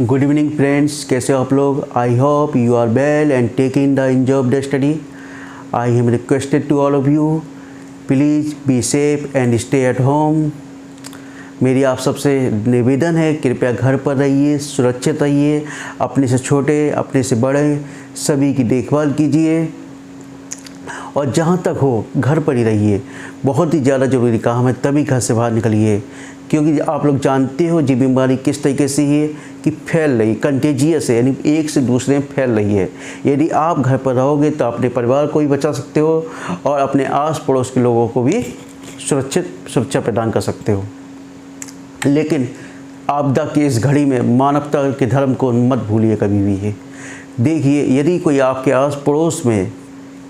Good evening friends, कैसे हो आप लोग। I hope you are well and taking the enjoy of the study. I am requested to all of you, please be safe and stay at home. मेरी आप सबसे निवेदन है, कृपया घर पर रहिए, सुरक्षित रहिए, अपने से छोटे अपने से बड़े सभी की देखभाल कीजिए और जहाँ तक हो घर पर ही रहिए। बहुत ही ज़्यादा ज़रूरी काम है तभी घर से बाहर निकलिए, क्योंकि आप लोग जानते हो ये बीमारी किस तरीके से है कि फैल रही, कंटेजियस है, यानी एक से दूसरे में फैल रही है। यदि आप घर पर रहोगे तो अपने परिवार को भी बचा सकते हो और अपने आस पड़ोस के लोगों को भी सुरक्षा प्रदान कर सकते हो। लेकिन आपदा की इस घड़ी में मानवता के धर्म को मत भूलिए कभी भी। है देखिए, यदि कोई आपके आस पड़ोस में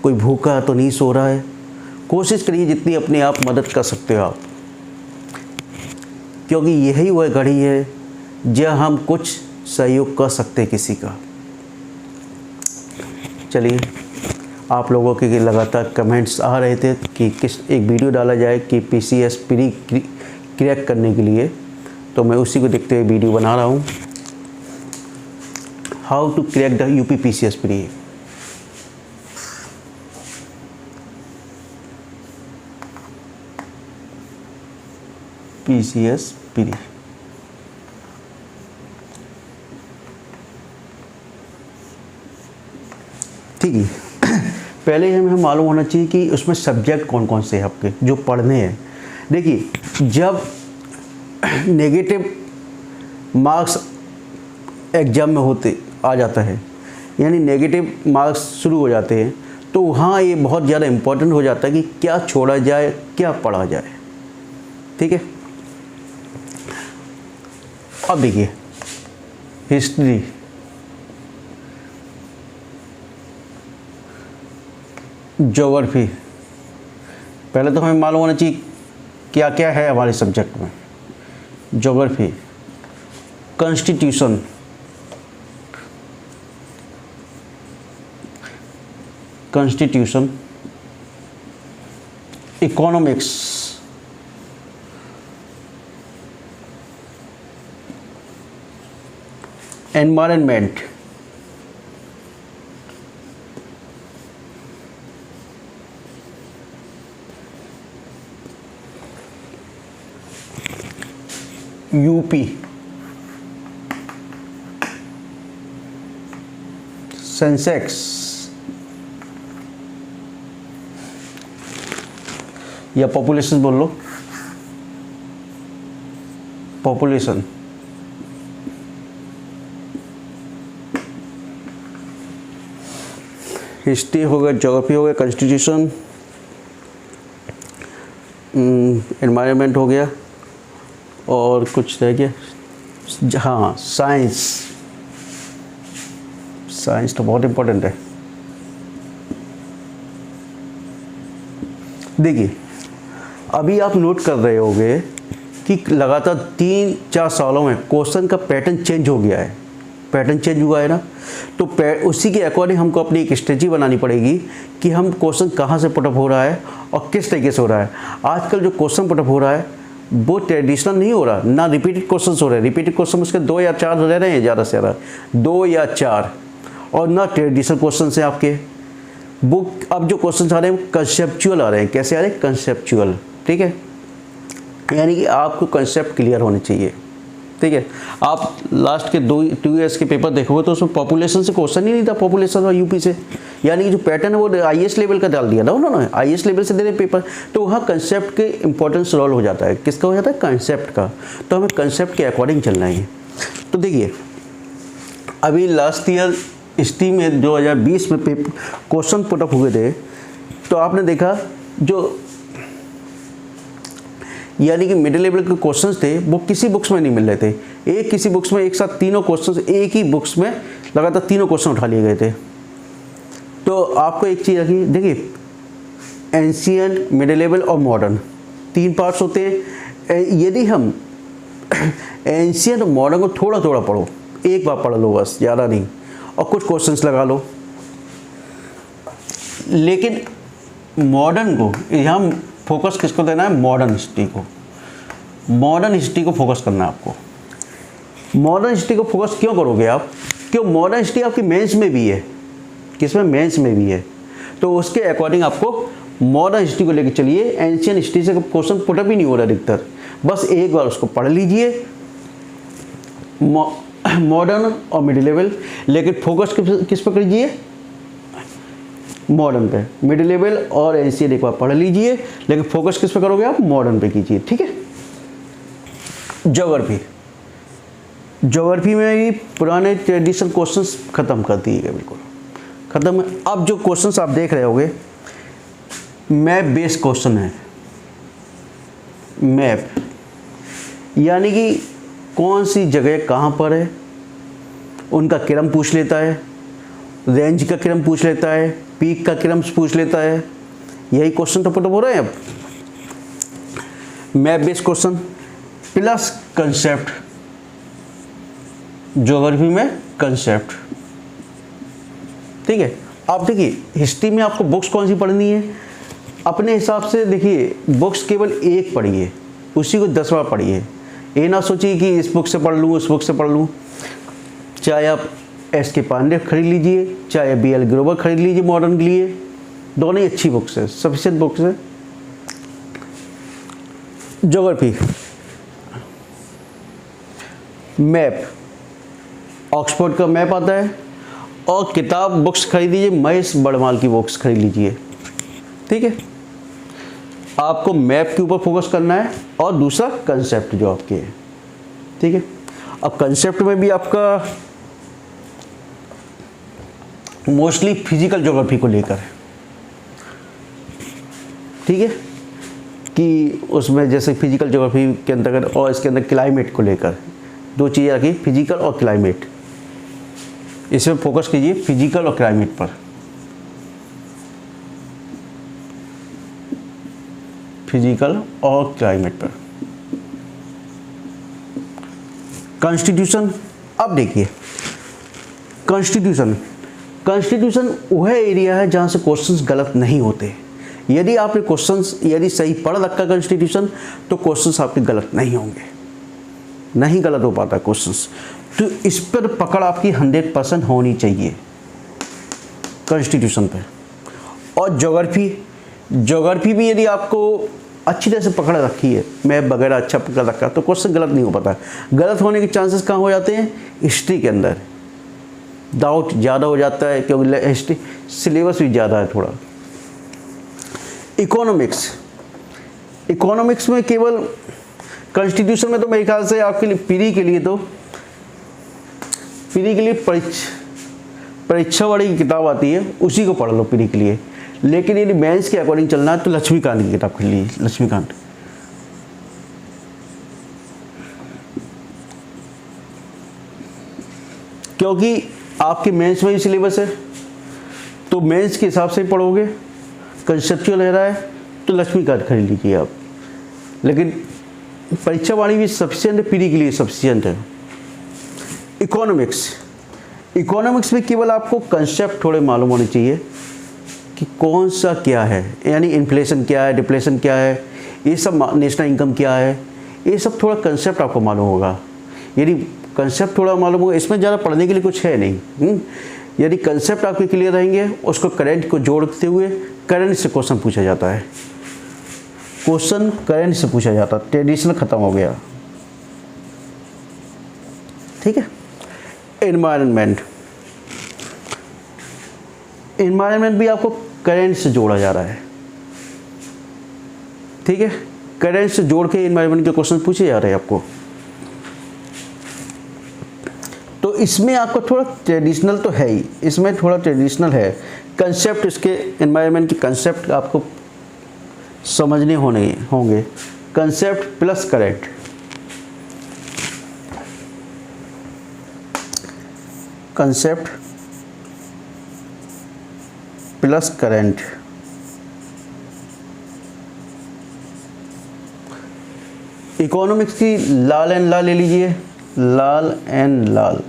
कोई भूखा तो नहीं सो रहा है, कोशिश करिए जितनी अपने आप मदद कर सकते हो आप, क्योंकि यही वह घड़ी है जहाँ हम कुछ सहयोग कर सकते हैं किसी का। चलिए, आप लोगों के लगातार कमेंट्स आ रहे थे कि किस एक वीडियो डाला जाए कि PCS प्री क्रैक करने के लिए, तो मैं उसी को देखते हुए वीडियो बना रहा हूँ। How to crack the UP PCS pre. PCS pre ठीक है। पहले हमें मालूम होना चाहिए कि उसमें सब्जेक्ट कौन कौन से हैं आपके जो पढ़ने हैं। देखिए, जब नेगेटिव मार्क्स एग्ज़ाम में होते आ जाता है, यानी नेगेटिव मार्क्स शुरू हो जाते हैं, तो वहाँ ये बहुत ज़्यादा इम्पोर्टेंट हो जाता है कि क्या छोड़ा जाए क्या पढ़ा जाए। ठीक है, अब देखिए हिस्ट्री, ज्योग्राफी, पहले तो हमें मालूम होना चाहिए क्या क्या है हमारे सब्जेक्ट में। Geography, constitution, economics, environment, UP, Sensex, या पॉपुलेशन बोल लो, पॉपुलेशन, हिस्ट्री हो गया, ज्योग्राफी हो गया, कॉन्स्टिट्यूशन, एनवायरनमेंट हो गया, और कुछ रह गया। हाँ, साइंस तो बहुत इम्पोर्टेंट है। देखिए, अभी आप नोट कर रहे होंगे कि लगातार 3-4 सालों में क्वेश्चन का पैटर्न चेंज हो गया है। पैटर्न चेंज हुआ है ना, तो उसी के अकॉर्डिंग हमको अपनी एक स्ट्रेटजी बनानी पड़ेगी कि हम क्वेश्चन कहाँ से पुटअप हो रहा है और किस तरीके से हो रहा है। आजकल जो क्वेश्चन पुटअप हो रहा है वो ट्रेडिशनल नहीं हो रहा, ना रिपीटेड क्वेश्चन हो रहे हैं। रिपीटेड क्वेश्चन उसके 2 या 4 रह रहे हैं, ज़्यादा से ज़्यादा 2 या 4, और ना ट्रेडिशनल क्वेश्चन हैं आपके। बुक अब जो क्वेश्चन आ रहे हैं कंसेप्चुअल आ रहे हैं। कैसे आ रहे हैं? कंसेप्चुअल। ठीक है, यानी कि आपको कंसेप्ट क्लियर होने चाहिए। ठीक है, आप लास्ट के 2 ईयर्स के पेपर देखोगे तो उसमें पॉपुलेशन से क्वेश्चन ही नहीं था, पॉपुलेशन और यूपी से। यानी कि जो पैटर्न है वो IAS लेवल का डाल दिया था उन्होंने, IAS लेवल से दे रहे पेपर, तो वहाँ कंसेप्ट के इंपॉर्टेंस रोल हो जाता है। किसका हो जाता है? कंसेप्ट का। तो हमें कंसेप्ट के अकॉर्डिंग चलना है। तो देखिए, अभी लास्ट ईयर हिस्ट्री में 2020 में क्वेश्चन पुटअप हुए थे, तो आपने देखा जो यानी कि मिडिल लेवल के क्वेश्चंस थे वो किसी बुक्स में नहीं मिल रहे थे। एक किसी बुक्स में एक साथ तीनों क्वेश्चंस एक ही बुक्स में लगातार तीनों क्वेश्चन उठा लिए गए थे। तो आपको एक चीज़ रखिए, देखिए एंशिएंट, मिडिल लेवल और मॉडर्न 3 पार्ट्स होते हैं। यदि हम एंशिएंट और मॉडर्न को थोड़ा थोड़ा पढ़ो, एक बार पढ़ लो बस, ज़्यादा नहीं, और कुछ क्वेश्चंस लगा लो। लेकिन मॉडर्न को यहाँ फोकस किसको देना है? मॉडर्न हिस्ट्री को। मॉडर्न हिस्ट्री को फोकस करना है आपको। मॉडर्न हिस्ट्री को फोकस क्यों करोगे आप? क्यों? मॉडर्न हिस्ट्री आपकी मेंस में भी है। किसमें? मेंस में भी है। तो उसके अकॉर्डिंग आपको मॉडर्न हिस्ट्री को लेकर चलिए। एंशियंट हिस्ट्री से क्वेश्चन पुटअप ही नहीं हो रहा अधिकतर, बस एक बार उसको पढ़ लीजिए मॉडर्न और मिडिल लेवल, लेकिन फोकस किस पर कीजिए? मॉडर्न पे। मिडिल लेवल और एंशियंट एक बार पढ़ लीजिए, लेकिन फोकस किस पे करोगे आप? मॉडर्न पे कीजिए। ठीक है। ज्योग्राफी, ज्योग्राफी में भी पुराने ट्रेडिशनल क्वेश्चंस खत्म कर दिए गए, बिल्कुल खत्म। अब जो क्वेश्चंस आप देख रहे होंगे मैप बेस्ड क्वेश्चन है। मैप यानी कि कौन सी जगह कहाँ पर है, उनका क्रम पूछ लेता है, रेंज का क्रम पूछ लेता है, पीक का क्रम पूछ लेता है। यही क्वेश्चन तो पुटअप हो रहे हैं अब। Map based question plus concept, geography में कंसेप्ट। ठीक है। आप देखिए हिस्ट्री में आपको बुक्स कौन सी पढ़नी है अपने हिसाब से देखिए, बुक्स केवल एक पढ़िए, उसी को 10 बार पढ़िए। ये ना सोचिए कि इस बुक से पढ़ लूँ उस बुक से पढ़ लूँ। चाहे आप एस.के. पांडे खरीद लीजिए, चाहे बी.एल. ग्रोवर खरीद लीजिए मॉडर्न के लिए, दोनों ही अच्छी बुक्स है, सफिशिएंट बुक्स है। ज्योग्राफी मैप, ऑक्सफोर्ड का मैप आता है, और किताब बुक्स खरीद लीजिए, महेश बड़माल की बुक्स खरीद लीजिए। ठीक है। आपको मैप के ऊपर फोकस करना है और दूसरा कंसेप्ट जो आपके है। ठीक है। अब कंसेप्ट में भी आपका मोस्टली फिजिकल ज्योग्राफी को लेकर है। ठीक है। कि उसमें जैसे फिजिकल ज्योग्राफी के अंतर्गत और इसके अंदर क्लाइमेट को लेकर दो चीज़ें रखी, फिजिकल और क्लाइमेट। इसमें फोकस कीजिए फिजिकल और क्लाइमेट पर। फिजिकल और क्लाइमेट पर। कॉन्स्टिट्यूशन, अब देखिए कॉन्स्टिट्यूशन वह एरिया है जहाँ से क्वेश्चंस गलत नहीं होते। यदि आपने क्वेश्चंस यदि सही पढ़ रखा कॉन्स्टिट्यूशन तो क्वेश्चंस आपके गलत नहीं होंगे, नहीं गलत हो पाता क्वेश्चंस। तो इस पर पकड़ आपकी 100% होनी चाहिए कॉन्स्टिट्यूशन पे। और ज्योग्राफी भी यदि आपको अच्छी तरह से पकड़ रखी है, मैप वगैरह अच्छा पकड़ रखा तो क्वेश्चन गलत नहीं हो पाता। गलत होने के चांसेस कहाँ हो जाते हैं? हिस्ट्री के अंदर डाउट ज़्यादा हो जाता है, क्योंकि हिस्ट्री सिलेबस भी ज़्यादा है थोड़ा। इकोनॉमिक्स में केवल कॉन्स्टिट्यूशन में तो मेरे ख्याल से आपके लिए प्री के लिए परीक्षा वाली किताब आती है, उसी को पढ़ लो प्री के लिए। लेकिन यदि मेंस के अकॉर्डिंग चलना है तो लक्ष्मीकांत की किताब खरीद लीजिए, लक्ष्मीकांत। क्योंकि आपके मेंस में ही सिलेबस है, तो मेंस के हिसाब से पढ़ोगे। कंसेप्चुअल रह रहा है तो लक्ष्मीकांत खरीद लीजिए आप। लेकिन परीक्षा वाली भी सफिशिएंट है, प्री के लिए सफिशिएंट है। इकोनॉमिक्स में केवल आपको कंसेप्ट थोड़े मालूम होने चाहिए कि कौन सा क्या है, यानी इन्फ्लेशन क्या है, डिप्लेशन क्या है, ये सब, नेशनल इनकम क्या है, ये सब थोड़ा कंसेप्ट आपको मालूम होगा। यदि कंसेप्ट थोड़ा मालूम होगा, इसमें ज़्यादा पढ़ने के लिए कुछ है नहीं। यदि कंसेप्ट आपके क्लियर रहेंगे, उसको करंट को जोड़ते हुए करंट से क्वेश्चन पूछा जाता है। क्वेश्चन करंट से पूछा जाता है, ट्रेडिशनल खत्म हो गया। ठीक है। एनवायरनमेंट भी आपको करंट से जोड़ा जा रहा है। ठीक है। करंट से जोड़ के एनवायरनमेंट के क्वेश्चन पूछे जा रहे हैं आपको। तो इसमें आपको थोड़ा ट्रेडिशनल तो है ही, इसमें थोड़ा ट्रेडिशनल है। कंसेप्ट, इसके एनवायरनमेंट के कंसेप्ट आपको समझने होंगे। Concept plus current. Concept plus current. Economics की लाल एंड लाल ले लीजिए, लाल एंड लाल।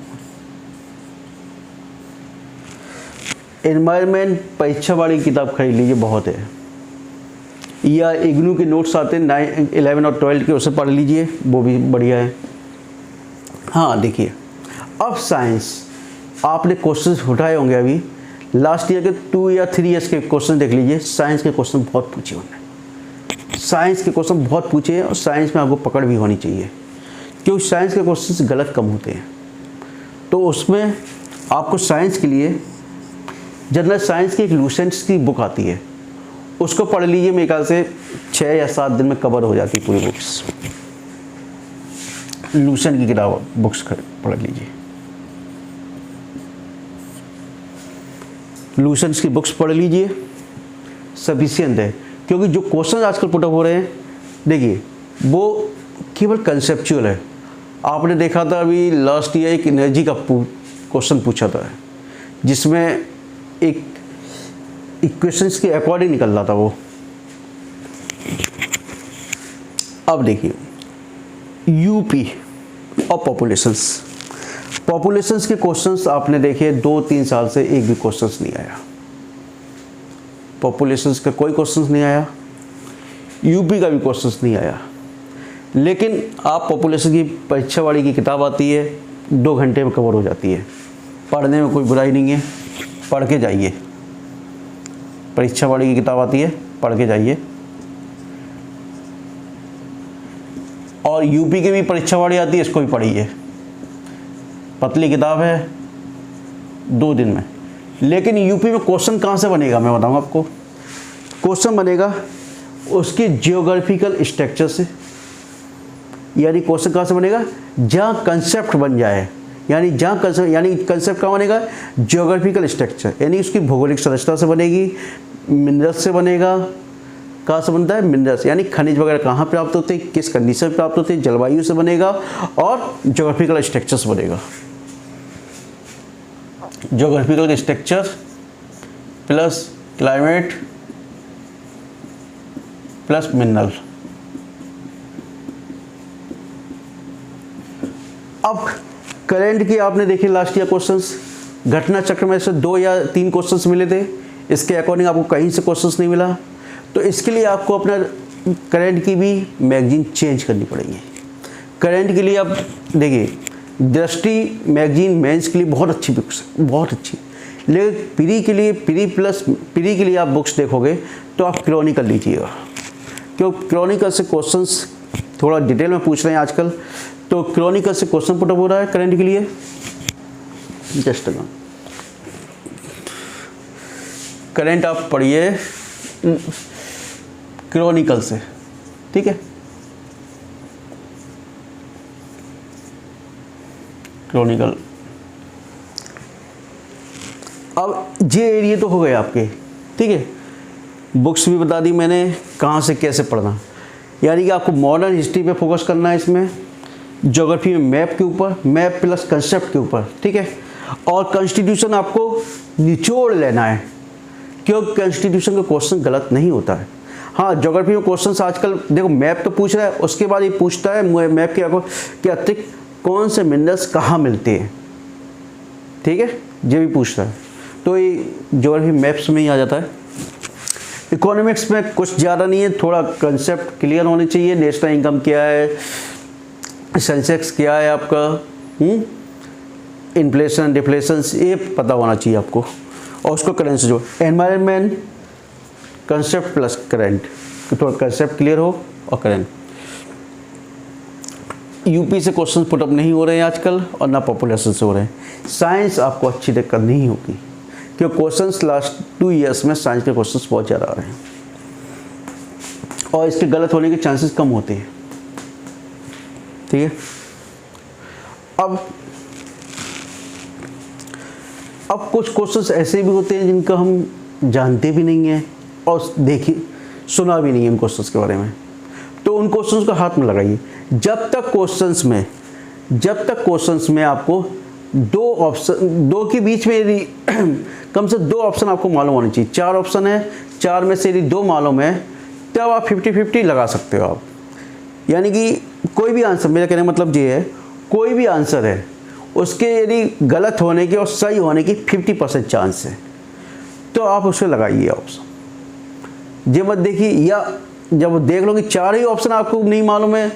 एनवायरनमेंट परीक्षा वाली किताब खरीद लीजिए, बहुत है। या इग्नू के नोट्स आते हैं 9, 11 और 12 के, उसे पढ़ लीजिए, वो भी बढ़िया है। हाँ देखिए, अब साइंस आपने क्वेश्चंस उठाए होंगे अभी लास्ट ईयर के 2 या 3 ईयर्स के क्वेश्चन देख लीजिए। साइंस के क्वेश्चन बहुत पूछे उन्होंने, साइंस के क्वेश्चन बहुत पूछे हैं और साइंस में आपको पकड़ भी होनी चाहिए क्योंकि साइंस के क्वेश्चन गलत कम होते हैं। तो उसमें आपको साइंस के लिए जनरल साइंस की एक लूसेंट्स की बुक आती है, उसको पढ़ लीजिए। मेरे ख्याल से 6 या 7 दिन में कवर हो जाती है पूरी बुक्स। लूसेंट की किताब बुक्स पढ़ लीजिए, लूसेंट्स की बुक्स पढ़ लीजिए, सफिशिएंट है। क्योंकि जो क्वेश्चन आजकल पुटअप हो रहे हैं देखिए वो केवल कंसेप्चुअल है। आपने देखा था अभी लास्ट ईयर एक एनर्जी का क्वेश्चन पूछा था जिसमें एक इक्वेशंस के अकॉर्डिंग निकल रहा था वो। अब देखिए यूपी और पॉपुलेशंस के क्वेश्चंस आपने देखे 2-3 साल से एक भी क्वेश्चंस नहीं आया, पॉपुलेशंस का कोई क्वेश्चंस नहीं आया, यूपी का भी क्वेश्चंस नहीं आया। लेकिन आप पॉपुलेशन की परीक्षा वाली की किताब आती है 2 घंटे में कवर हो जाती है, पढ़ने में कोई बुराई नहीं है, पढ़ के जाइए। परीक्षा वाली की किताब आती है, पढ़ के जाइए। और यूपी की भी परीक्षा वाली आती है, इसको भी पढ़िए। पतली किताब है 2 दिन में। लेकिन यूपी में क्वेश्चन कहाँ से बनेगा मैं बताऊँ आपको। क्वेश्चन बनेगा उसके जियोग्राफिकल स्ट्रक्चर से, यानी क्वेश्चन कहाँ से बनेगा जहाँ कंसेप्ट बन जाए, यानी जहाँ कंसेप्ट कहाँ बनेगा जियोग्राफिकल स्ट्रक्चर, यानी उसकी भौगोलिक संरचना से बनेगी, मिनरल्स से बनेगा। कहाँ से बनता है मिनरल्स, यानी खनिज वगैरह कहाँ प्राप्त होते हैं, किस कंडीशन में प्राप्त होते हैं, जलवायु से बनेगा और जियोग्राफिकल स्ट्रक्चर से बनेगा। Geographical structure plus climate plus mineral. अब करंट की आपने देखी लास्ट ईयर क्वेश्चंस, घटना चक्र में से 2 या 3 क्वेश्चंस मिले थे, इसके अकॉर्डिंग आपको कहीं से क्वेश्चंस नहीं मिला। तो इसके लिए आपको अपना करंट की भी मैगजीन चेंज करनी पड़ेगी। करंट के लिए आप देखिए दृष्टि मैगजीन मेंस के लिए बहुत अच्छी बुक्स है, बहुत अच्छी। लेकिन प्री के लिए आप बुक्स देखोगे तो आप क्रॉनिकल लीजिएगा, क्योंकि क्रॉनिकल से क्वेश्चंस थोड़ा डिटेल में पूछ रहे हैं आजकल। तो क्रॉनिकल से क्वेश्चन पुटअप हो रहा है करंट के लिए। जस्ट करंट आप पढ़िए क्रॉनिकल से, ठीक है। क्रॉनिकल। अब ये एरिया तो हो गए आपके, ठीक है। बुक्स भी बता दी मैंने कहाँ से कैसे पढ़ना, यानी कि आपको मॉडर्न हिस्ट्री पे फोकस करना है, इसमें ज्योग्राफी में मैप के ऊपर, मैप प्लस कंसेप्ट के ऊपर, ठीक है। और कॉन्स्टिट्यूशन आपको निचोड़ लेना है, क्योंकि कॉन्स्टिट्यूशन का क्वेश्चन गलत नहीं होता है। हाँ ज्योग्राफी में क्वेश्चंस आजकल देखो मैप तो पूछ रहा है, उसके बाद ये पूछता है मैप के अतिरिक्त कौन से मिनरल्स कहाँ मिलते हैं, ठीक है, ये भी पूछता है। तो ये ज्योग्राफी मैप्स में ही आ जाता है। इकोनॉमिक्स में कुछ ज़्यादा नहीं है, थोड़ा कंसेप्ट क्लियर होने चाहिए। नेशनल इनकम क्या है, सेंसेक्स क्या है आपका, इन्फ्लेशन डिफ्लेशन, ये पता होना चाहिए आपको। और उसको करंट से जो एनवायरनमेंट कंसेप्ट प्लस करंट, थोड़ा कंसेप्ट क्लियर हो और करंट। यूपी से क्वेश्चन पुटअप नहीं हो रहे हैं आजकल और ना पॉपुलेशन से हो रहे हैं। साइंस आपको अच्छी दिक्कत नहीं होगी, क्योंकि क्वेश्चंस लास्ट 2 ईयर्स में साइंस के क्वेश्चंस बहुत ज़्यादा आ रहे हैं और इसके गलत होने के चांसेस कम होते हैं, ठीक है। अब कुछ क्वेश्चंस ऐसे भी होते हैं जिनका हम जानते भी नहीं हैं और देखिए सुना भी नहीं है उन क्वेश्चंस के बारे में, तो उन क्वेश्चंस को हाथ में लगाइए। जब तक क्वेश्चंस में आपको 2 के बीच में यदि कम से 2 ऑप्शन आपको मालूम होने चाहिए। 4 ऑप्शन है, 4 में से यदि 2 मालूम है तब आप 50-50 लगा सकते हो आप। यानी कि कोई भी आंसर, मेरा कहने का मतलब ये है, कोई भी आंसर है उसके यदि गलत होने के और सही होने की 50% चांस है तो आप उसे लगाइए ऑप्शन। ये मत देखिए, या जब देख लो कि 4 ही ऑप्शन आपको नहीं मालूम है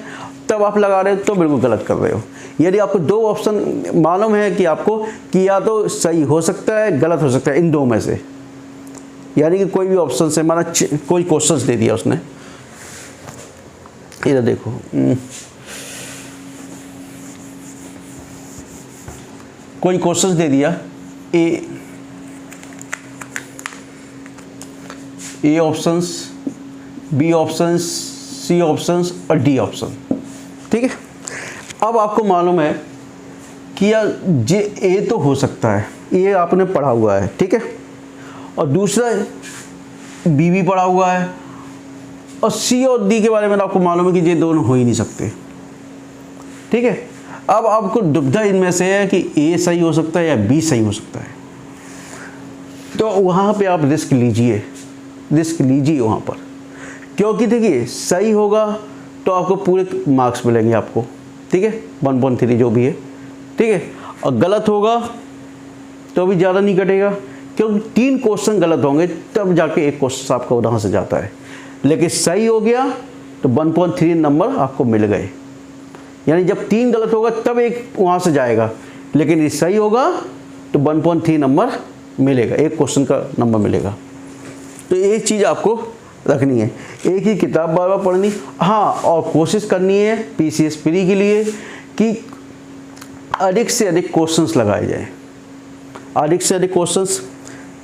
तब आप लगा रहे हो तो बिल्कुल गलत कर रहे हो। यदि आपको दो ऑप्शन मालूम है कि आपको कि या तो सही हो सकता है गलत हो सकता है इन दो में से, यानी कि कोई भी ऑप्शन से माना कोई क्वेश्चंस दे दिया उसने, इधर देखो कोई क्वेश्चंस दे दिया ए ऑप्शंस, बी ऑप्शंस, सी ऑप्शंस और डी ऑप्शन, ठीक है। अब आपको मालूम है कि यार जे ए तो हो सकता है, ये आपने पढ़ा हुआ है, ठीक है, और दूसरा बी भी पढ़ा हुआ है, और सी और डी के बारे में आपको मालूम है कि ये दोनों हो ही नहीं सकते, ठीक है। अब आपको दुविधा इनमें से है कि ए सही हो सकता है या बी सही हो सकता है, तो वहाँ पे आप रिस्क लीजिए वहाँ पर, क्योंकि देखिए सही होगा तो आपको पूरे मार्क्स मिलेंगे आपको, ठीक है, 1.3 जो भी है, ठीक है, और गलत होगा तो भी ज़्यादा नहीं कटेगा, क्योंकि 3 क्वेश्चन गलत होंगे तब जाके एक क्वेश्चन आपका वहाँ से जाता है, लेकिन सही हो गया तो 1.3 नंबर आपको मिल गए, यानी जब 3 गलत होगा तब एक वहाँ से जाएगा, लेकिन ये सही होगा तो 1.3 नंबर मिलेगा, एक क्वेश्चन का नंबर मिलेगा। तो एक चीज़ आपको रखनी है, एक ही किताब बार बार पढ़नी, हाँ, और कोशिश करनी है PCS प्री के लिए कि अधिक से अधिक क्वेश्चंस लगाए जाएं, अधिक से अधिक क्वेश्चंस,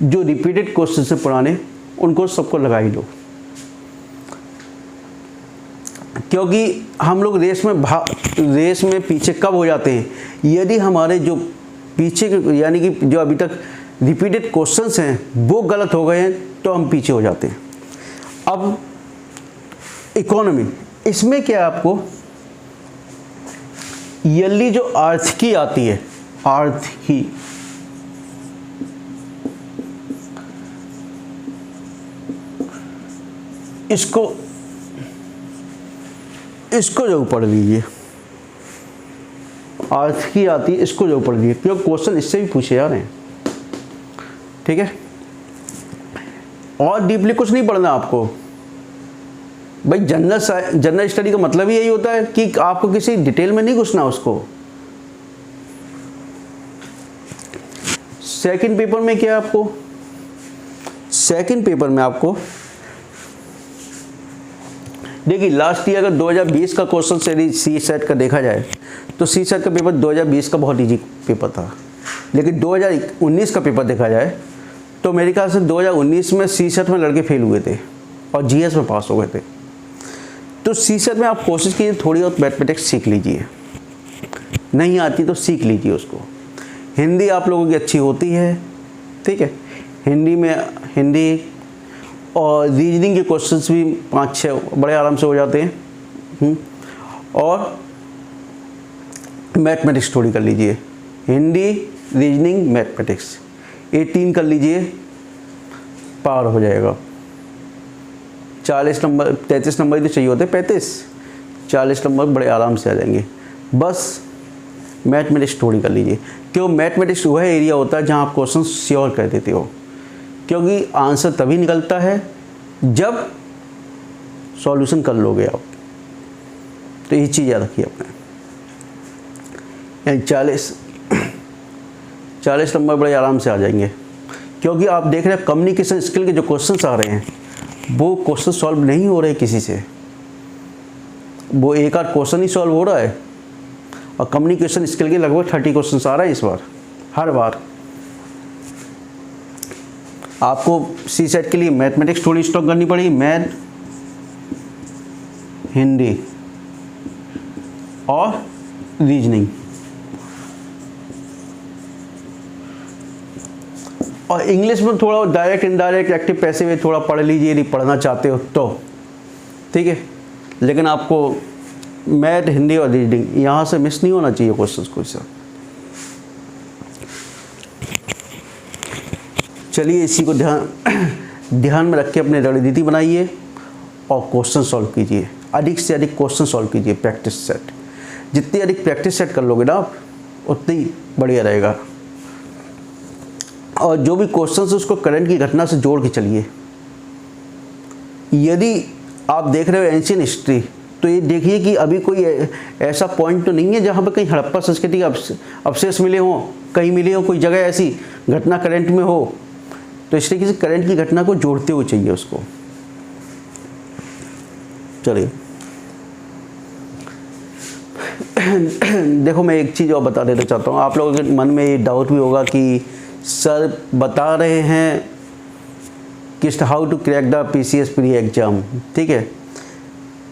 जो रिपीटेड क्वेश्चंस से पुराने उनको सबको लगा ही लो, क्योंकि हम लोग रेस में पीछे कब हो जाते हैं, यदि हमारे जो पीछे यानी कि जो अभी तक रिपीटेड क्वेश्चंस हैं वो गलत हो गए हैं तो हम पीछे हो जाते हैं। अब इकोनॉमी, इसमें क्या है, आपको ईयरली जो आर्थिकी आती है, आर्थिकी, इसको जरूर पढ़ लीजिए, आर्थिकी आती है, इसको जरूर पढ़ लीजिए, क्योंकि क्वेश्चन इससे भी पूछे जा रहे हैं, ठीक है। और डीपली कुछ नहीं पढ़ना आपको भाई, जनरल स्टडी का मतलब ही यही होता है कि आपको किसी डिटेल में नहीं घुसना उसको। सेकंड पेपर में क्या है आपको, सेकंड पेपर में आपको देखिए लास्ट ईयर अगर 2020 का क्वेश्चन यदि सी सेट का देखा जाए तो सी सेट का पेपर 2020 का बहुत इजी पेपर था, लेकिन 2019 का पेपर देखा जाए तो मेरे ख्याल से 2019 में सी सेट में लड़के फेल हुए थे और जीएस में पास हो गए थे। तो सी सेट में आप कोशिश कीजिए थोड़ी और मैथमेटिक्स सीख लीजिए, नहीं आती तो सीख लीजिए उसको। हिंदी आप लोगों की अच्छी होती है, ठीक है, हिंदी और रीजनिंग के क्वेश्चंस भी 5-6 बड़े आराम से हो जाते हैं। और मैथमेटिक्स थोड़ी कर लीजिए, हिंदी, रीजनिंग, मैथमेटिक्स, ये 3 कर लीजिए, पार हो जाएगा। 40 नंबर 33 नंबर ही तो चाहिए होते, 40 नंबर बड़े आराम से आ जाएंगे। बस मैथमेटिक्स थोड़ी कर लीजिए, क्यों मैथमेटिक्स वह एरिया होता है जहाँ आप क्वेश्चन श्योर कर देते हो, क्योंकि आंसर तभी निकलता है जब सॉल्यूशन कर लोगे आप। तो ये चीज़ याद रखिए अपने, यानी 40 नंबर बड़े आराम से आ जाएंगे, क्योंकि आप देख रहे हैं कम्युनिकेशन स्किल के जो क्वेश्चंस आ रहे हैं वो क्वेश्चन सॉल्व नहीं हो रहे किसी से, वो एक आध क्वेश्चन ही सॉल्व हो रहा है, और कम्युनिकेशन स्किल के लगभग 30 क्वेश्चन आ रहे हैं इस बार, हर बार। आपको सी सेट के लिए मैथमेटिक्स थोड़ी स्ट्रॉन्ग करनी पड़ेगी, मैथ, हिंदी और रीजनिंग, और इंग्लिश में थोड़ा डायरेक्ट इनडायरेक्ट एक्टिव पैसिव में थोड़ा पढ़ लीजिए यदि पढ़ना चाहते हो तो, ठीक है। लेकिन आपको मैथ, हिंदी और रीडिंग यहाँ से मिस नहीं होना चाहिए क्वेश्चंस कोई सा। चलिए इसी को ध्यान में रख के अपने रणनीति बनाइए और क्वेश्चन सॉल्व कीजिए, अधिक से अधिक क्वेश्चन सॉल्व कीजिए। प्रैक्टिस सेट, जितनी अधिक प्रैक्टिस सेट कर लोगे ना आप उतनी बढ़िया रहेगा। और जो भी क्वेश्चन है उसको करंट की घटना से जोड़ के चलिए। यदि आप देख रहे हो एंशियंट हिस्ट्री तो ये देखिए कि अभी कोई ऐसा पॉइंट तो नहीं है जहाँ पर कहीं हड़प्पा संस्कृति के अवशेष मिले हों, कहीं मिले हो कोई जगह ऐसी घटना करंट में हो, तो इस तरीके से करंट की घटना को जोड़ते हुए चाहिए उसको। चलिए देखो, मैं एक चीज़ और बता देना चाहता हूँ। आप लोगों के मन में ये डाउट भी होगा कि सर बता रहे हैं कि how to crack the PCS pre exam, ठीक है,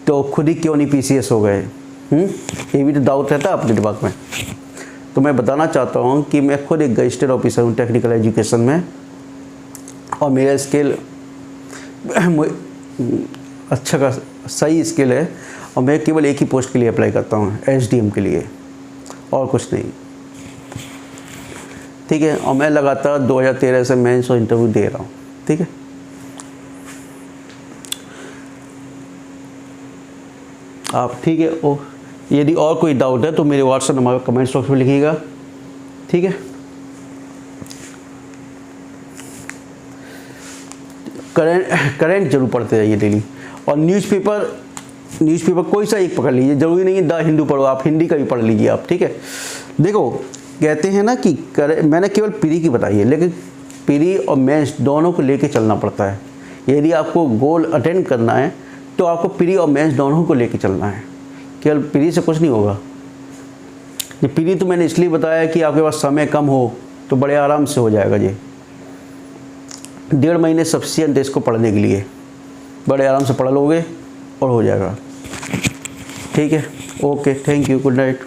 तो खुद ही क्यों नहीं PCS हो गए? ये भी तो डाउट रहता है अपने दिमाग में। तो मैं बताना चाहता हूँ कि मैं खुद एक गजेटेड ऑफिसर हूँ टेक्निकल एजुकेशन में, और मेरा स्किल अच्छा का सही स्किल है, और मैं केवल एक ही पोस्ट के लिए अप्लाई करता हूँ, SDM के लिए, और कुछ नहीं, ठीक है। और मैं लगातार 2013 से मेंस और इंटरव्यू दे रहा हूँ, ठीक है। आप ठीक है, ओ यदि और कोई डाउट है तो मेरे व्हाट्सएप नंबर कमेंट बॉक्स में लिखिएगा, ठीक है। करंट जरूर पढ़ते जाइए डेली, और न्यूज़पेपर कोई सा एक पकड़ लीजिए, ज़रूरी नहीं है द हिंदू पढ़ो, आप हिंदी का भी पढ़ लीजिए आप, ठीक है। देखो कहते हैं ना कि मैंने केवल प्री की बताई है, लेकिन प्री और मेंस दोनों को लेके चलना पड़ता है। यदि आपको गोल अटेंड करना है तो आपको प्री और मेंस दोनों को लेके चलना है, केवल प्री से कुछ नहीं होगा। ये प्री तो मैंने इसलिए बताया कि आपके पास समय कम हो तो बड़े आराम से हो जाएगा जी। 1.5 महीने सफिशिएंट है इसको पढ़ने के लिए, बड़े आराम से पढ़ लोगे और हो जाएगा, ठीक है। Okay, thank you, good night.